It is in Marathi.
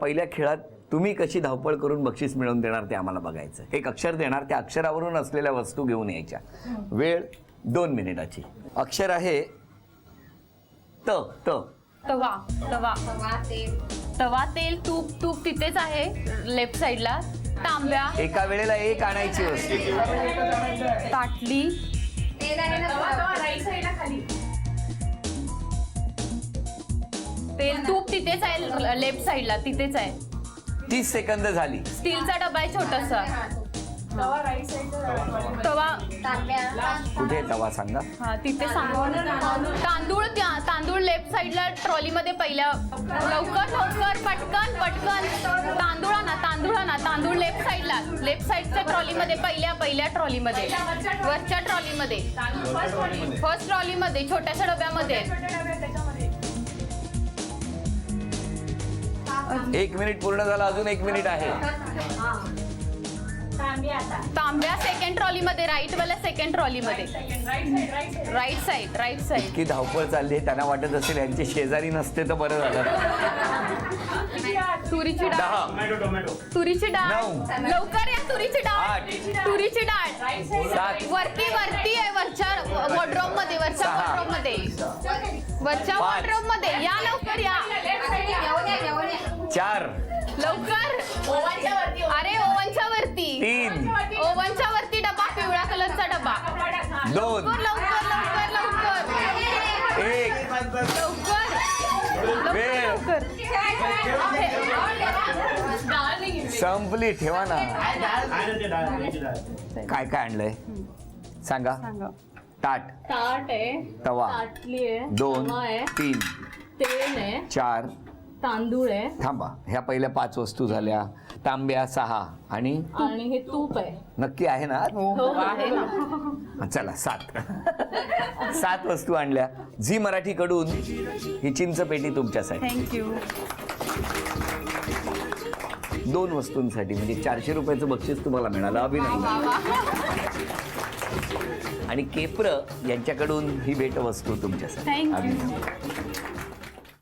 पहिल्या खेळात तुम्ही कशी धावपळ करून बक्षीस मिळवून देणार ते आम्हाला बघायचं. एक अक्षर देणार, त्या अक्षरावरून असलेल्या वस्तू घेऊन यायच्या. वेळ 2 मिनिटाची. अक्षर आहे त. त तवा. तवा. तवा, तेल, तूप. तूप तिथेच आहे लेफ्ट साइडला. तांब्या. एका वेळेला एक आणायची वस्तू. ताटली. तेल, तूप तिथेच आहे लेफ्ट साइडला, तिथेच आहे. 30 सेकंद झाली. स्टीलचा डबा आहे छोटासा. तवा. कुठे तवा सांगा. हा तिथे तांदूळ. तांदूळ लेफ्ट साइडला ट्रॉलीमध्ये पहिल्या. लवकर लवकर पटकन पटकन. तांदूळ आणा. तांदूळ लेफ्ट साइडला, लेफ्ट साइडच्या ट्रॉलीमध्ये पहिल्या ट्रॉलीमध्ये, वरच्या ट्रॉलीमध्ये, फर्स्ट ट्रॉलीमध्ये, छोट्याशा डब्यामध्ये. 1 मिनिट पूर्ण झाला. अजून 1 मिनिट आहे. तांब्या सेकंड ट्रॉलीमध्ये, राईट वाला सेकंड ट्रॉलीमध्ये. Right side. इतकी धावपळ चालली आहे, त्यांना वाटत असेल यांचे शेजारी नसते तर बरं झालं. तुरीची डाळ. 10. तुरीची डाळ. 9. लवकर या. तुरीची डाळ. 8. तुरीची डाळ. 7. वरती आहे, वरच्या वॉर्डरोब मध्ये, वरच्या 6. वॉर्डरोब मध्ये, वरच्या 5. वॉर्डरोब मध्ये. या लवकर या. 4. लवकर. अरे ओव्हनच्या वरती. 3. ओव्हनच्या वरती डबा, पिवळ्या कलरचा डबा. 2. लवकर. 1. वेळ संपली. ठेवा ना. काय काय आणलंय सांगा. ताट. ताट आहे. तवा. ताटली आहे. 2. 3. तेल आहे. 4. तांदूळ आहे. थांबा, ह्या पहिल्या 5 वस्तू झाल्या. तांब्या 6 आणि हे तूप आहे. नक्की आहे ना. हो आहे ना. चला 7. 7 वस्तू आणल्या. झी मराठीकडून ही चिंच पेटी तुमच्यासाठी. थँक्यू. 2 वस्तूंसाठी म्हणजे 400 रुपयाचं बक्षीस तुम्हाला मिळालं. अभिनंदन. आणि केप्र यांच्याकडून ही भेटवस्तू तुमच्यासाठी. थँक्यू. अभिनंदन.